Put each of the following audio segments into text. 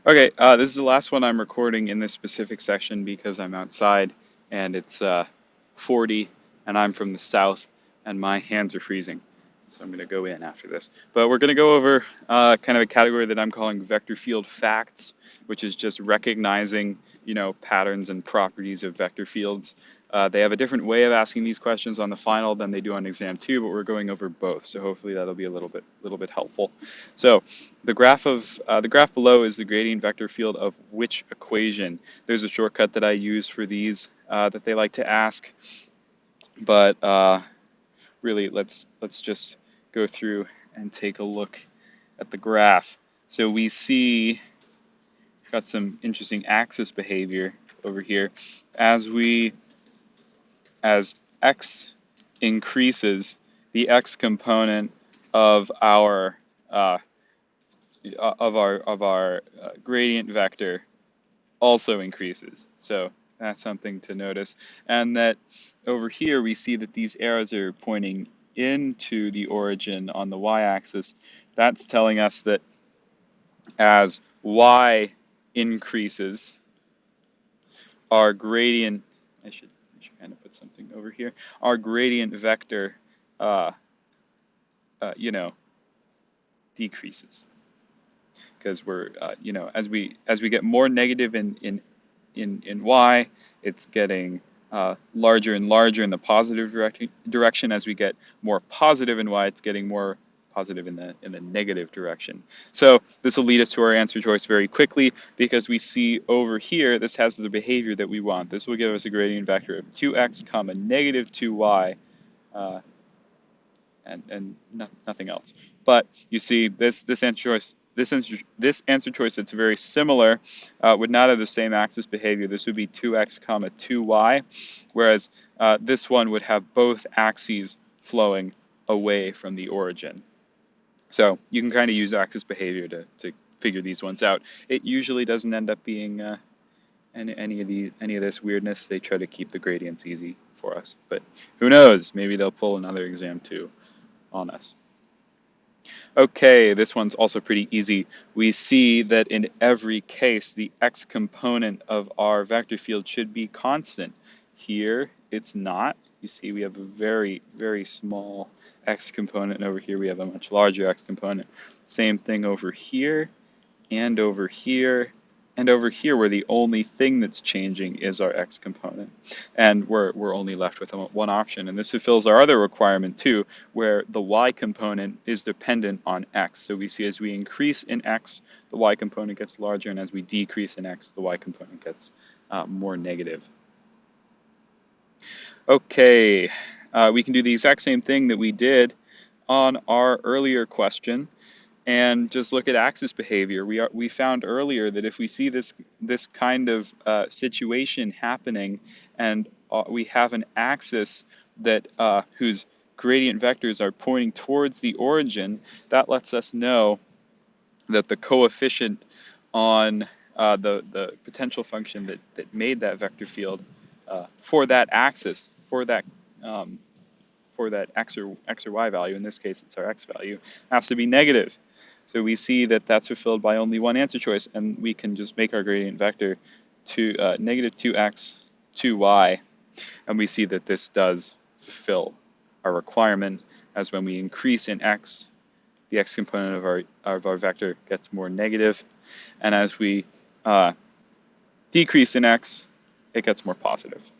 Okay, this is the last one I'm recording in this specific section because I'm outside and it's 40 and I'm from the south and my hands are freezing. So I'm going to go in after this. But we're going to go over kind of a category that I'm calling vector field facts, which is just recognizing, patterns and properties of vector fields. They have a different way of asking these questions on the final than they do on exam 2, but we're going over both. So hopefully that'll be a little bit helpful. So the graph below is the gradient vector field of which equation. There's a shortcut that I use for these that they like to ask, but really let's just go through and take a look at the graph. So we see we've got some interesting axis behavior over here as x increases, the x component of our gradient vector also increases. So that's something to notice. And that over here we see that these arrows are pointing into the origin on the y-axis. That's telling us that as y increases, our gradient, I should kind of put something over here, our gradient vector, uh, decreases. Because we're, as we get more negative in y, it's getting larger and larger in the positive direction. As we get more positive in y, it's getting more positive in the negative direction. So this will lead us to our answer choice very quickly because we see over here this has the behavior that we want. This will give us a gradient vector of 2x comma negative 2y. And nothing else. But you see, this answer choice that's very similar would not have the same axis behavior. This would be 2x comma 2y, whereas this one would have both axes flowing away from the origin. So you can kind of use axis behavior to figure these ones out. It usually doesn't end up being any of this weirdness. They try to keep the gradients easy for us, but who knows? Maybe they'll pull another exam too on us. Okay, this one's also pretty easy. We see that in every case, the x component of our vector field should be constant. Here, it's not. You see we have a very, very small x component, and over here we have a much larger x component. Same thing over here, and over here, and over here, where the only thing that's changing is our x component. And we're only left with one option. And this fulfills our other requirement too, where the y component is dependent on x. So we see as we increase in x, the y component gets larger, and as we decrease in x, the y component gets more negative. Okay, we can do the exact same thing that we did on our earlier question and just look at axis behavior. We found earlier that if we see this kind of situation happening, and we have an axis that whose gradient vectors are pointing towards the origin, that lets us know that the coefficient on the potential function that made that vector field for that axis, for that x or y value, in this case it's our x value, has to be negative. So we see that that's fulfilled by only one answer choice, and we can just make our gradient vector to negative 2x, 2y, and we see that this does fulfill our requirement, as when we increase in x, the x component of our vector gets more negative, and as we decrease in x, it gets more positive.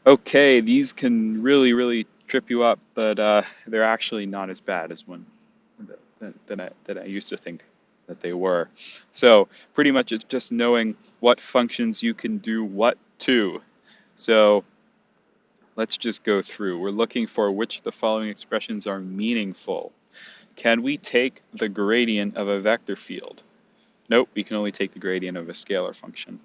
Okay, these can really trip you up, but they're actually not as bad as one that I used to think that they were. So pretty much it's just knowing what functions you can do what to. So let's just go through. We're looking for which of the following expressions are meaningful. Can we take the gradient of a vector field? Nope, we can only take the gradient of a scalar function.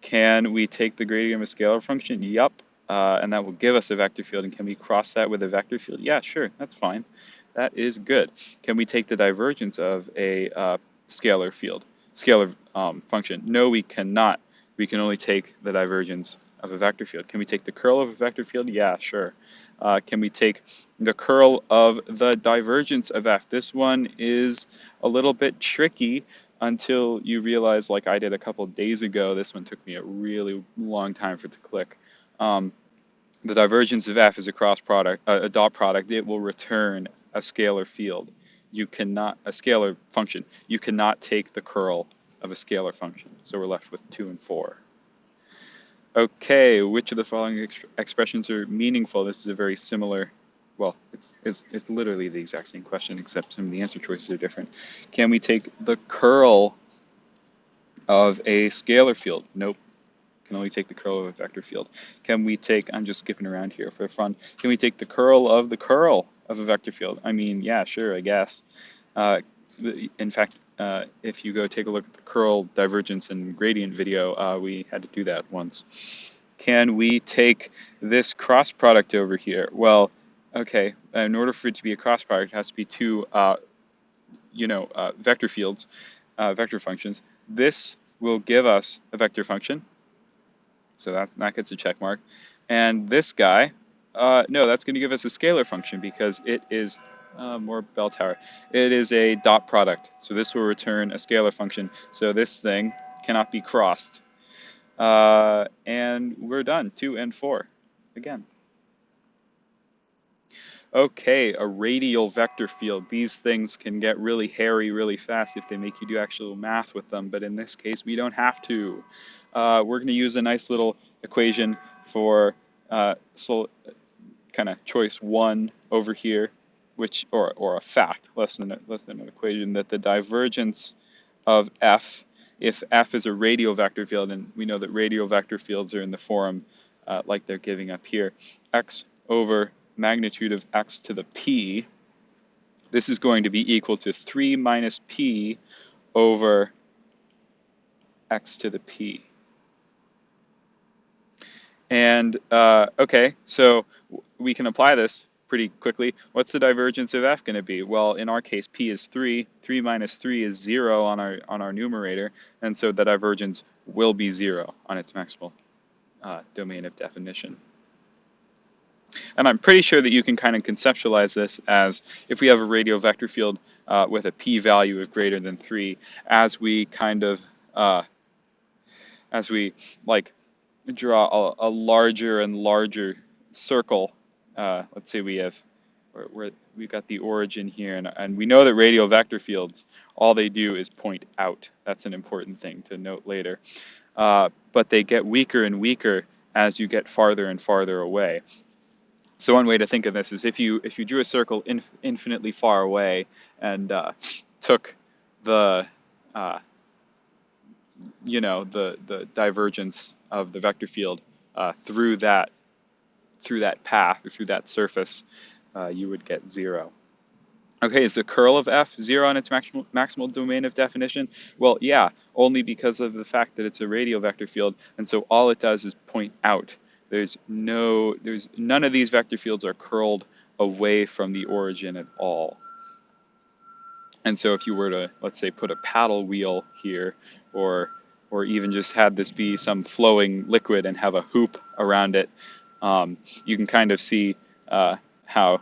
Can we take the gradient of a scalar function? Yup. And that will give us a vector field. And can we cross that with a vector field? Yeah, sure, that's fine. That is good. Can we take the divergence of a scalar function? No, we cannot. We can only take the divergence of a vector field. Can we take the curl of a vector field? Yeah, sure. Can we take the curl of the divergence of f? This one is a little bit tricky until you realize, like I did a couple days ago, this one took me a really long time for it to click. The divergence of f is a cross product, a dot product. It will return a scalar field. You cannot, a scalar function. You cannot take the curl of a scalar function. So we're left with 2 and 4. Okay, which of the following expressions are meaningful? This is a very similar, well, it's literally the exact same question, except some of the answer choices are different. Can we take the curl of a scalar field? Nope. Can only take the curl of a vector field. Can we take, I'm just skipping around here for fun, can we take the curl of a vector field? I mean, yeah, sure, I guess. In fact, if you go take a look at the curl, divergence, and gradient video, we had to do that once. Can we take this cross product over here? Well, okay, in order for it to be a cross product, it has to be two, vector fields, vector functions. This will give us a vector function. So that gets a check mark. And this guy, no, that's going to give us a scalar function because it is more bell tower. It is a dot product. So this will return a scalar function. So this thing cannot be crossed. And we're done. 2 and 4 again. Okay, a radial vector field. These things can get really hairy really fast if they make you do actual math with them, but in this case we don't have to. We're going to use a nice little equation for kind of choice 1 over here, which or a fact, less than an equation, that the divergence of f, if f is a radial vector field, and we know that radial vector fields are in the form like they're giving up here, x over magnitude of x to the p, this is going to be equal to 3 minus p over x to the p. And okay, so we can apply this pretty quickly. What's the divergence of f going to be? Well, in our case, p is 3. 3 minus 3 is 0 on our numerator, and so the divergence will be 0 on its maximal domain of definition. And I'm pretty sure that you can kind of conceptualize this as if we have a radial vector field with a p-value of greater than 3, as we kind of, draw a larger and larger circle. Let's say we've got the origin here, and we know that radial vector fields, all they do is point out. That's an important thing to note later. But they get weaker and weaker as you get farther and farther away. So one way to think of this is if you drew a circle infinitely far away and took the the divergence of the vector field through that path or through that surface, you would get 0. Okay, is the curl of f 0 on its maximal domain of definition? Well, yeah, only because of the fact that it's a radial vector field, and so all it does is point out. None of these vector fields are curled away from the origin at all. And so if you were to, let's say, put a paddle wheel here, or even just had this be some flowing liquid and have a hoop around it, you can kind of see how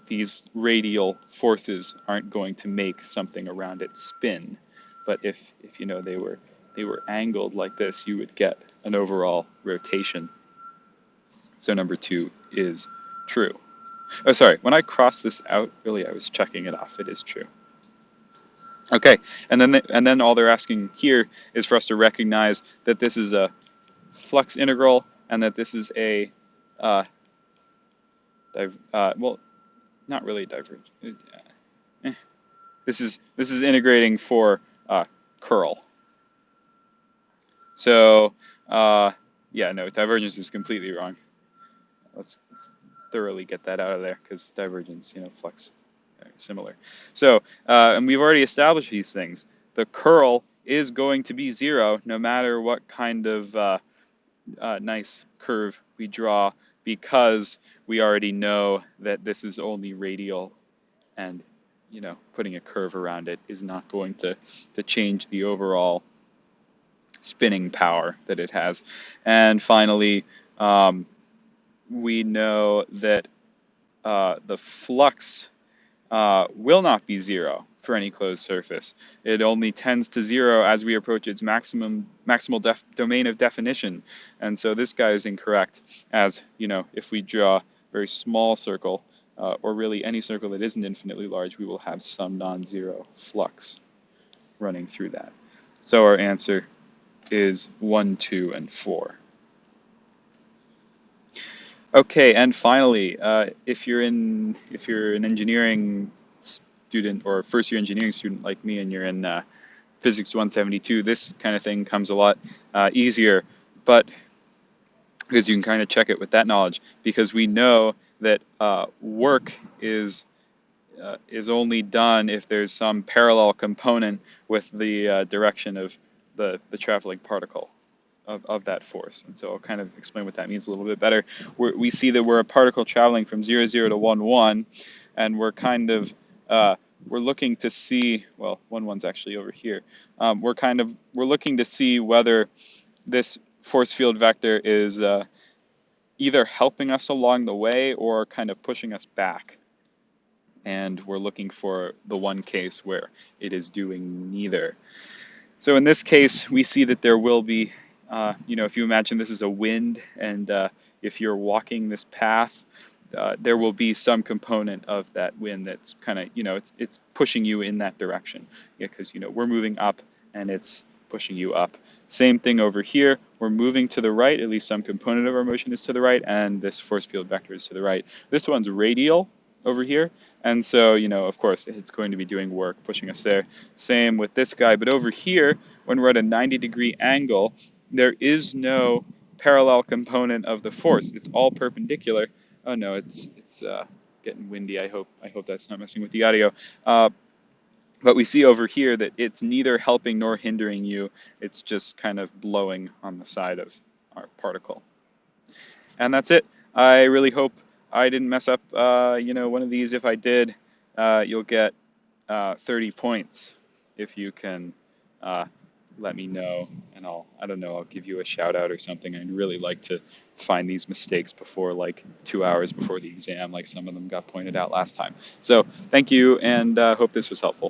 these radial forces aren't going to make something around it spin. But if they were angled like this, you would get an overall rotation. So number 2 is true. Oh, sorry, when I crossed this out, really I was checking it off. It is true. Okay, and then all they're asking here is for us to recognize that this is a flux integral and that this is a well, not really divergent. This is integrating for curl. So yeah, no, divergence is completely wrong. Let's thoroughly get that out of there because divergence, flux, very similar. So and we've already established these things. The curl is going to be 0 no matter what kind of nice curve we draw, because we already know that this is only radial, and putting a curve around it is not going to change the overall spinning power that it has. And finally, we know that the flux will not be zero for any closed surface. It only tends to zero as we approach its maximal domain of definition. And so this guy is incorrect, as if we draw a very small circle, or really any circle that isn't infinitely large, we will have some non-zero flux running through that. So our answer is 1, 2, and 4. Okay, and finally, if you're an engineering student or first year engineering student like me, and you're in Physics 172, this kind of thing comes a lot easier, but because you can kind of check it with that knowledge, because we know that work is only done if there's some parallel component with the direction of the traveling particle of that force. And so I'll kind of explain what that means a little bit better. We see that we're a particle traveling from 0, 0 to 1, 1, and we're kind of we're looking to see, well, 1, 1's actually over here. We're looking to see whether this force field vector is either helping us along the way or kind of pushing us back. And we're looking for the one case where it is doing neither. So in this case, we see that there will be, if you imagine this is a wind, and if you're walking this path, there will be some component of that wind that's kind of, it's pushing you in that direction, because, we're moving up and it's pushing you up. Same thing over here. We're moving to the right, at least some component of our motion is to the right, and this force field vector is to the right. This one's radial over here, and so, of course, it's going to be doing work, pushing us there. Same with this guy, but over here, when we're at a 90-degree angle, there is no parallel component of the force. It's all perpendicular. Oh no, it's getting windy. I hope that's not messing with the audio. But we see over here that it's neither helping nor hindering you. It's just kind of blowing on the side of our particle. And that's it. I really hope I didn't mess up, one of these. If I did, you'll get 30 points if you can let me know, and I'll give you a shout out or something. I'd really like to find these mistakes before, like, 2 hours before the exam, like some of them got pointed out last time. So thank you, and hope this was helpful.